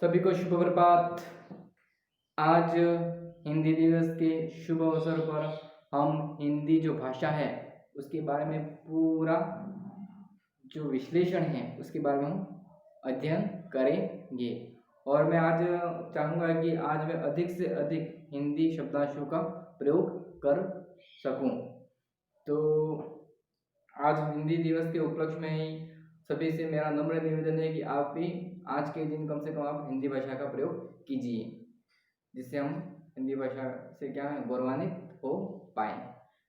सभी को शुभ प्रभात। आज हिंदी दिवस के शुभ अवसर पर हम हिंदी जो भाषा है उसके बारे में पूरा जो विश्लेषण है उसके बारे में हम अध्ययन करेंगे। और मैं आज चाहूँगा कि आज मैं अधिक से अधिक हिंदी शब्दांशों का प्रयोग कर सकूं। तो आज हिंदी दिवस के उपलक्ष्य में ही सभी से मेरा नम्र निवेदन है कि आप भी आज के दिन कम से कम आप हिंदी भाषा का प्रयोग कीजिए, जिससे हम हिंदी भाषा से क्या है गौरवान्वित हो पाए।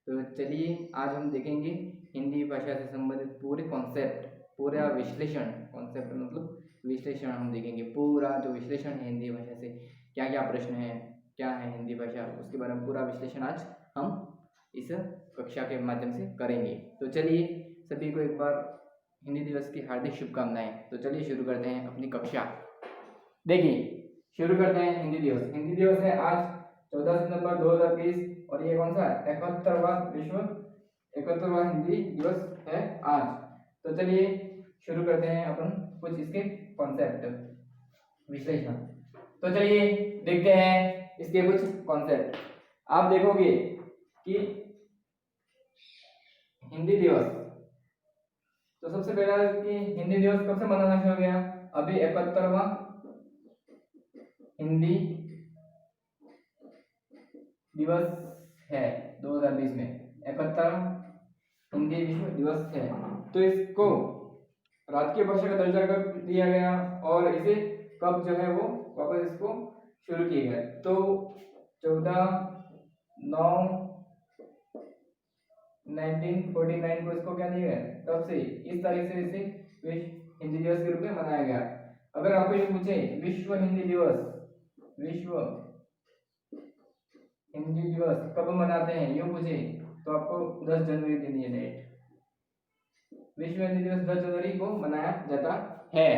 तो चलिए आज हम देखेंगे हिंदी भाषा से संबंधित पूरे कॉन्सेप्ट, पूरा विश्लेषण। कॉन्सेप्ट मतलब विश्लेषण हम देखेंगे, पूरा जो विश्लेषण है हिंदी भाषा से क्या क्या प्रश्न है, क्या है हिंदी भाषा, उसके बारे में पूरा विश्लेषण आज हम इस कक्षा के माध्यम से करेंगे। तो चलिए सभी को एक बार हिंदी दिवस की हार्दिक शुभकामनाएं। तो चलिए शुरू करते हैं अपनी कक्षा। देखिए शुरू करते हैं हिंदी दिवस। हिंदी दिवस है आज 14 सितंबर 2020 और ये कौन सा है 71वां हिंदी दिवस है आज। तो चलिए शुरू करते हैं अपन कुछ इसके कॉन्सेप्ट विश्लेषण। तो चलिए देखते हैं इसके कुछ कॉन्सेप्ट। आप देखोगे कि हिंदी दिवस, तो सबसे पहला कि हिंदी दिवस कब से मनाना शुरू हो गया? अभी 71वां हिंदी दिवस है 2020 में, 71 हिंदी विश्व दिवस है। तो इसको राजकीय भाषा का दर्जा कब दिया गया और इसे कब जो है वो वापस इसको शुरू किया गया? तो 14/9/1949 को इसको क्या दिया गया? तब से इस तारीख से इसे विश्व हिंदी दिवस के रूप में मनाया गया। अगर आपको ये पूछे विश्व हिंदी दिवस कब मनाते हैं, यूं पूछे तो आपको 10 जनवरी देनी है डेट। विश्व हिंदी दिवस 10 जनवरी को मनाया जाता है।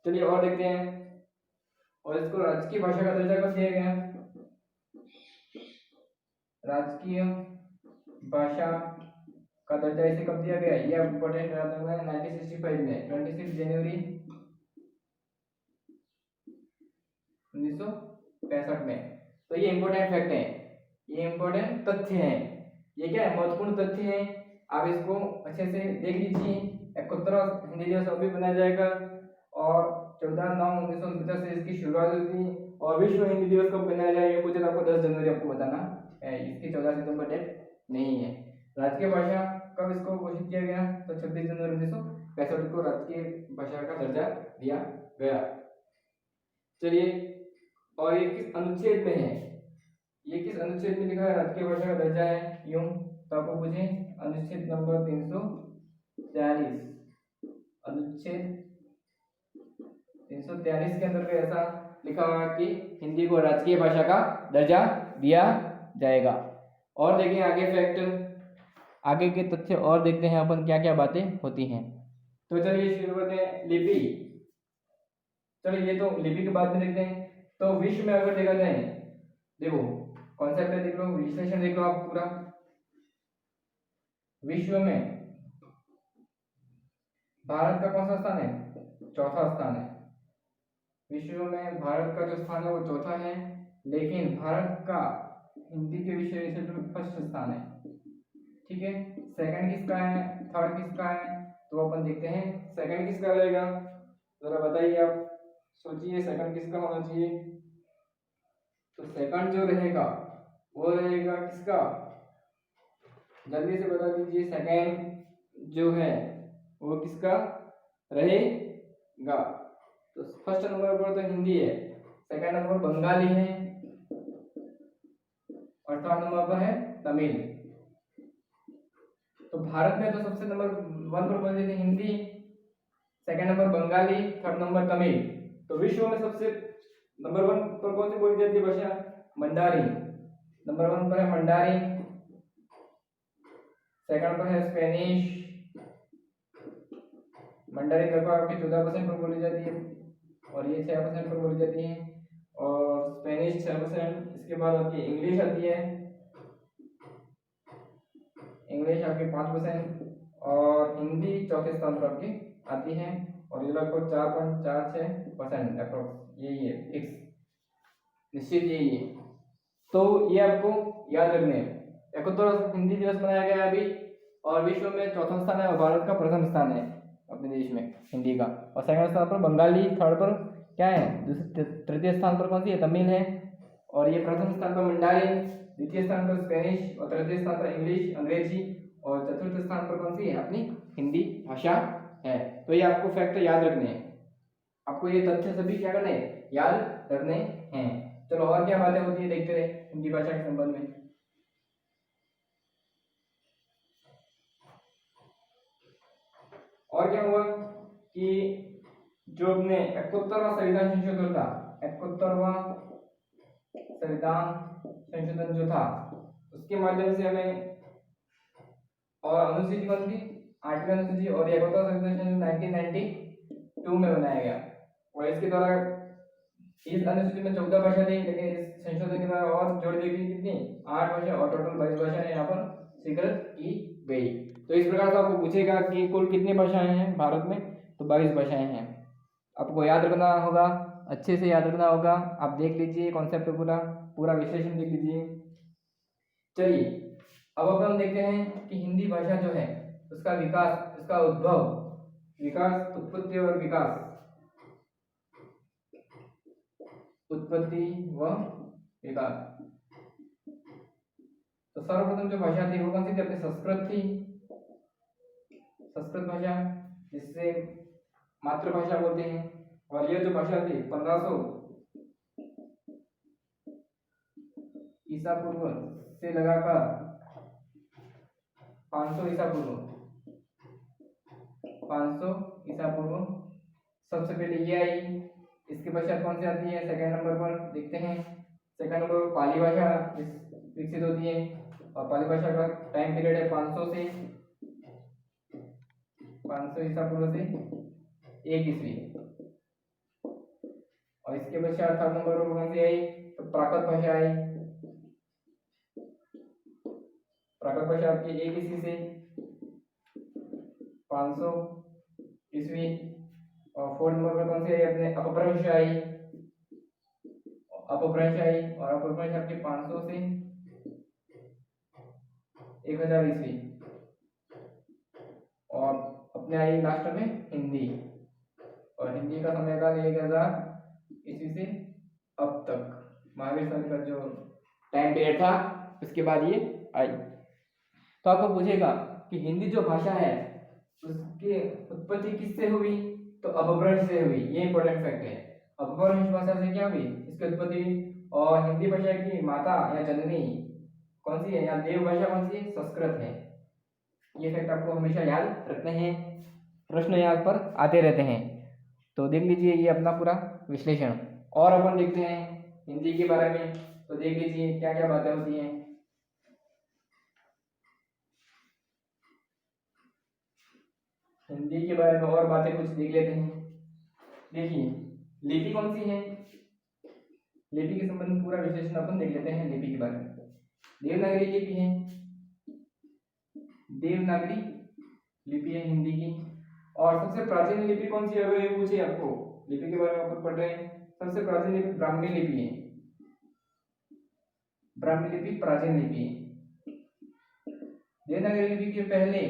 चलिए और देखते हैं, और इसको राजकीय भाषा का दर्जा कब दिया गया? राजकीय भाषा का दर्जा इसे कब दिया गया? यह इंपॉर्टेंट रहता है 1965 में, 26 जनवरी 1965 में। तो ये इंपॉर्टेंट फैक्ट है, ये इंपॉर्टेंट तथ्य है, ये क्या है महत्वपूर्ण तथ्य है। आप इसको अच्छे से देख लीजिए। 71वां हिंदी दिवस अभी मनाया जाएगा और 14/9/1949 से इसकी शुरुआत हुई थी। और विश्व हिंदी दिवस कब मनाया जाएगा पूछे तो आपको 10 जनवरी आपको बताना है, इसकी 14 सितंबर डेट नहीं है। राजकीय भाषा कब इसको घोषित किया गया? तो 26 जनवरी 1965 को राजकीय भाषा का दर्जा दिया गया। चलिए, और ये किस अनुच्छेद में है? ये किस अनुच्छेद में लिखा है राजकीय भाषा का दर्जा है? यूं तो आपको पूछे अनुच्छेद नंबर 343, अनुच्छेद 343 के अंदर ऐसा लिखा हुआ कि हिंदी को राजकीय भाषा का दर्जा दिया जाएगा। और देखें आगे फैक्ट, आगे के तथ्य और देखते हैं अपन क्या क्या बातें होती हैं। तो चलिए शुरू करते हैं लिपि। चलिए ये तो लिपि के बाद में देखते हैं। तो विश्व में अगर देखा जाए, देखो कॉन्सेप्ट है, देख लो, विश्लेषण देख लो आप पूरा। विश्व में भारत का कौन सा स्थान है? चौथा स्थान है। विश्व में भारत का जो स्थान है वो चौथा है, लेकिन भारत का हिंदी के विषय से फर्स्ट स्थान है। ठीक है, सेकंड किसका है, थर्ड किसका है? तो अपन देखते हैं सेकंड किसका रहेगा, जरा बताइए आप, सोचिए सेकंड किसका होना चाहिए। तो सेकंड जो रहेगा वो रहेगा किसका? जल्दी से बता दीजिए, सेकंड जो है वो किसका रहेगा? तो फर्स्ट नंबर पर तो हिंदी है, सेकंड नंबर बंगाली है और थर्ड नंबर पर है तमिल। तो भारत में तो सबसे नंबर 1 पर कौन सी थी? Hindi, second number Bengali, third number Tamil. तो विश्व में सबसे नंबर 1 पर कौन सी बोली जाती है भाषा? मंडारी। नंबर 1 पर है मंडारी, सेकंड पर है स्पेनिश। मंडारी लगभग आपकी 14% पर बोली जाती है और ये 6% पर बोली जाती है, और स्पेनिश 6%। इसके बाद आपकी इंग्लिश आती है, इंग्लिश आपकी 5%, और हिंदी चौथे स्थान पर आपकी आती है और ये लगभग 4.46% अप्रोक्स यही है, फिक्स निश्चित यही है। तो ये आपको याद रखने हैं। 71वां हिंदी दिवस मनाया गया अभी, और विश्व में चौथा स्थान है और भारत का प्रथम स्थान है अपने देश में हिंदी का। और सेकंड स्थान पर बंगाली, थर्ड पर क्या है, तृतीय स्थान पर कौन सी है, तमिल है, और ये प्रथम स्थान पर मंडारिन, द्वितीय स्थान पर स्पेनिश, और तृतीय स्थान पर इंग्लिश अंग्रेजी, और चतुर्थ स्थान पर कौन सी है, अपनी हिंदी भाषा है। तो ये आपको फैक्ट याद रखने हैं, आपको ये तथ्य सभी क्या करने हैं, याद रखने हैं। चलो और क्या बातें होती है देखते रहे हिंदी भाषा के संबंध में। और क्या हुआ कि जो अपने 71वां संविधान संशोधन था, 71वां संविधान संशोधन जो था, उसके माध्यम से हमें और अनुसूची कौन थी, 8वीं अनुसूची, और 71वां संविधान 1992 में बनाया गया। और इसके द्वारा इस अनुसूची में 14 भाषा थी, लेकिन इस संशोधन के द्वारा और जोड़ दी गई कितनी, 8 भाषा, और टोटल 22 भाषाएं यहाँ पर स्वीकृत की गई। तो इस प्रकार से आपको पूछेगा कि कुल कितनी भाषाएं हैं भारत में, तो 22 भाषाएं हैं। आपको याद रखना होगा, अच्छे से याद रखना होगा। आप देख लीजिए कॉन्सेप्ट पूरा पूरा विश्लेषण देख लीजिए। चलिए अब अपन देखते हैं कि हिंदी भाषा जो है उसका विकास, उसका उद्भव, विकास, उत्पत्ति और विकास, उत्पत्ति व विकास। तो सर्वप्रथम जो भाषा थी वो कौन सी थी, अपनी संस्कृत थी, संस्कृत भाषा, जिससे मातृभाषा बोलते हैं। और यह जो भाषा थी 1500 ईसा पूर्व से लगाकर 500 ईसा पूर्व, 500 ईसा पूर्व सबसे पहले ये आई। इसके पश्चात कौन सी आती है, सेकंड नंबर पर देखते हैं। सेकंड नंबर पर पाली भाषा विकसित होती है, और पाली भाषा का टाइम पीरियड है 500 ईसा पूर्व से 1 ईस्वी। और इसके पश्चात थर्ड नंबर पर कौन सी आई, तो प्राकृत भाषा आई। प्राकृत भाषा आपकी 1 ईस्वी से 500 ईस्वी। और फोर्थ नंबर पर कौन सी आई, अपने अपभ्रंश आई, अपभ्रंश आई, और अपभ्रंश आपकी 500 से 1000 ईस्वी। और अपने आई लास्ट में हिंदी, और हिंदी का समयकाल 1000 ईस्वी से अब तक, महावीर स्वामी का जो टाइम पीरियड था उसके बाद ये आई। तो आपको पूछेगा कि हिंदी जो भाषा है उसकी उत्पत्ति किससे हुई, तो अपभ्रंश से हुई। ये इंपॉर्टेंट फैक्ट है, अपभ्रंश भाषा से क्या हुई, इसकी उत्पत्ति हुई। और हिंदी भाषा की माता या जननी कौन सी है, या देव भाषा कौन सी है, संस्कृत है। ये फैक्ट आपको हमेशा याद रखने हैं, प्रश्न यहाँ पर आते रहते हैं। तो देख लीजिए ये अपना पूरा विश्लेषण। और अपन देखते हैं हिंदी के बारे में, तो देख लीजिए क्या क्या बातें होती हैं। हिंदी के बारे में और बातें कुछ देख लेते हैं। देखिए लिपि कौन सी है, लिपि के संबंध में पूरा विश्लेषण अपन देख लेते हैं। लिपि के बारे में देवनागरी लिपि है, देवनागरी लिपि है हिंदी की। और सबसे प्राचीन लिपि कौन सी है, अगर ये पूछे आपको, लिपि के बारे में अपन पढ़ रहे हैं, सबसे प्राचीन लिपि ब्राह्मी लिपि है। ब्राह्मी लिपि प्राचीन लिपि है। देवनागरी लिपि के पहले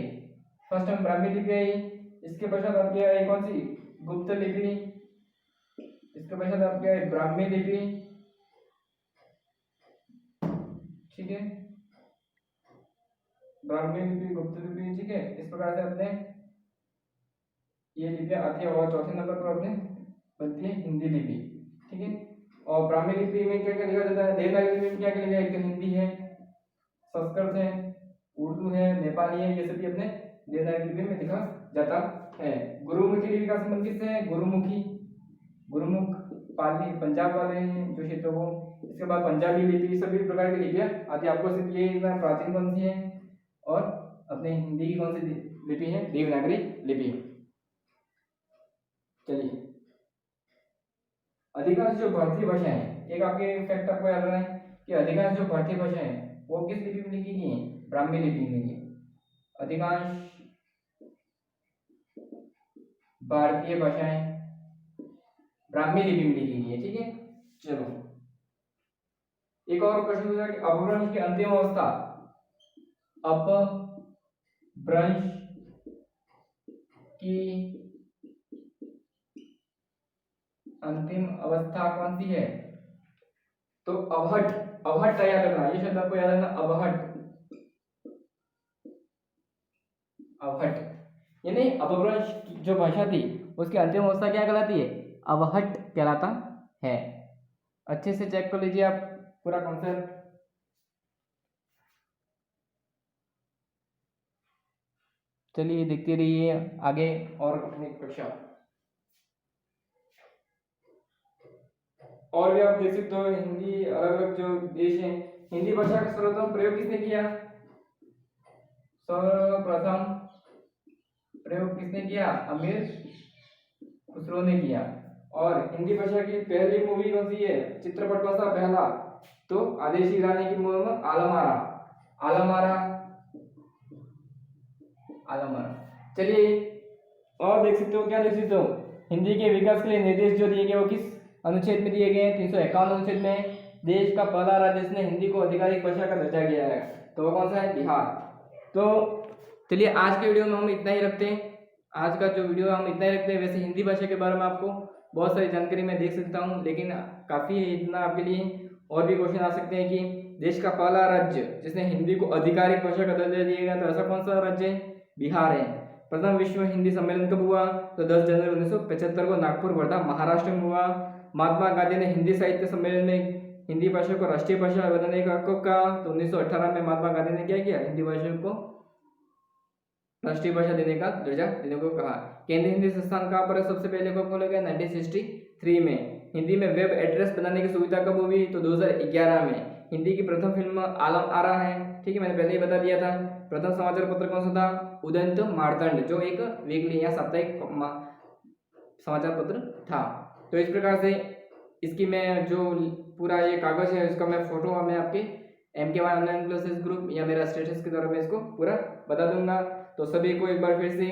फर्स्ट टाइम ब्राह्मी लिपि आई, इसके पश्चात आपकी आई कौन सी, गुप्त लिपि, इसके पश्चात आपकी आई ब्राह्मी लिपि, ठीक है, ब्राह्मी लिपि, गुप्त लिपि, ठीक है। इस प्रकार से अपने ये लिपियां आती है। और चौथे नंबर पर अपने बनती है हिंदी लिपि, ठीक है। और ब्राह्मी लिपि में क्या क्या लिखा जाता है, देवनागरी लिपि में क्या क्या लिखा है, एक तो हिंदी है, संस्कृत है, उर्दू है, नेपाली है, ये सभी अपने देवनागरी लिपि में लिखा जाता है। गुरुमुखी लिपि का संबंध किससे है, गुरुमुखी, गुरुमुख पाली पंजाब वाले हैं जो क्षेत्र को। इसके बाद पंजाबी लिपि, सभी प्रकार की लिपियां आती है। आपको सिर्फ ये प्राचीन कौन सी है और अपने हिंदी की कौन सी लिपि है, देवनागरी लिपि। चलिए अधिकांश जो भारतीय भाषाएं हैं, एक आपके फैक्ट आपको याद रखना है कि अधिकांश जो भारतीय भाषाएं हैं वो किस लिपि में लिखी गई हैं, ब्राह्मी लिपि में लिखी है। अधिकांश भारतीय भाषाएं ब्राह्मी लिपि में लिखी गई है। ठीक है, चलो एक और प्रश्न पूछा कि अपभ्रंश की अंतिम अवस्था, अपभ्रंश की अंतिम अवस्था कौन सी है? तो अवहट, अवहट का याद रखना, ये शब्द आपको याद रखना, अवहट, अवहट यानी अपभ्रंश की जो भाषा थी उसकी अंतिम अवस्था क्या कहलाती है? अवहट कहलाता है। अच्छे से चेक कर लीजिए आप पूरा कॉन्सेप्ट। चलिए देखते रहिए आगे और अपनी कक्षा। और भी आप देख सकते हो हिंदी अलग अलग जो देश हैं, हिंदी भाषा का सर्वप्रथम प्रयोग किसने किया? सर्वप्रथम प्रयोग किसने किया? अमीर खुसरो ने किया। और हिंदी भाषा की पहली मूवी कौन सी है? चित्रपट कौन सा पहला? तो आदेशी रानी की मूवी में आलमारा, आलमारा, आलमारा। चलिए और देख सकते हो, क्या देख सकते हो, हिंदी के विकास के लिए निर्देश जो दिए गए वो किस अनुच्छेद में दिए गए हैं? 351 अनुच्छेद में। देश का पहला राज्य जिसने हिंदी को आधिकारिक भाषा का दर्जा दिया है तो वो कौन सा है? बिहार। तो चलिए आज के वीडियो में हम इतना ही रखते हैं, आज का जो वीडियो हम इतना ही रखते हैं। वैसे हिंदी भाषा के बारे में आपको बहुत सारी जानकारी मैं देख सकता हूँ, लेकिन काफ़ी है इतना आपके लिए। और भी क्वेश्चन आ सकते हैं कि देश का पहला राज्य जिसने हिंदी को आधिकारिक भाषा का दर्जा दिया गया तो ऐसा कौन सा राज्य है? बिहार है। प्रथम विश्व हिंदी सम्मेलन कब हुआ? तो 10 जनवरी 1975 को नागपुर वर्धा महाराष्ट्र में हुआ। महात्मा गांधी ने हिंदी साहित्य सम्मेलन में हिंदी भाषा को राष्ट्रीय भाषा बनाने का कब कहा? तो 1918 में महात्मा गांधी ने क्या किया? हिंदी भाषा को राष्ट्रीय भाषा देने का दर्जा देने को कहा। केंद्रीय हिंदी संस्थान कहाँ पर है? सबसे पहले कब खोला गया? 1963 में। हिंदी में वेब एड्रेस बनाने की सुविधा कब हुई? तो 2011 में। हिंदी की प्रथम फिल्म आलम आरा है, ठीक है, मैंने पहले ही बता दिया था। प्रथम समाचार पत्र कौन सा था? उदंत मार्तंड, जो एक वीकली या साप्ताहिक समाचार पत्र था। तो इस प्रकार से इसकी मैं जो पूरा ये कागज है उसका मैं फोटो मैं आपके MKY ऑनलाइन क्लासेस ग्रुप या मेरा स्टेटस के द्वारा मैं इसको पूरा बता दूंगा। तो सभी को एक बार फिर से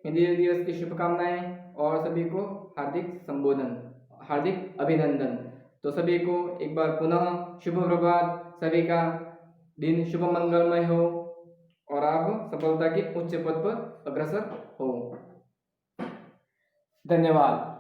हिंदी दिवस की शुभकामनाएं और सभी को हार्दिक संबोधन, हार्दिक अभिनंदन। तो सभी को एक बार पुनः शुभ प्रभात, सभी का दिन शुभ मंगलमय हो और आप सफलता के उच्च पद पर अग्रसर हो। धन्यवाद।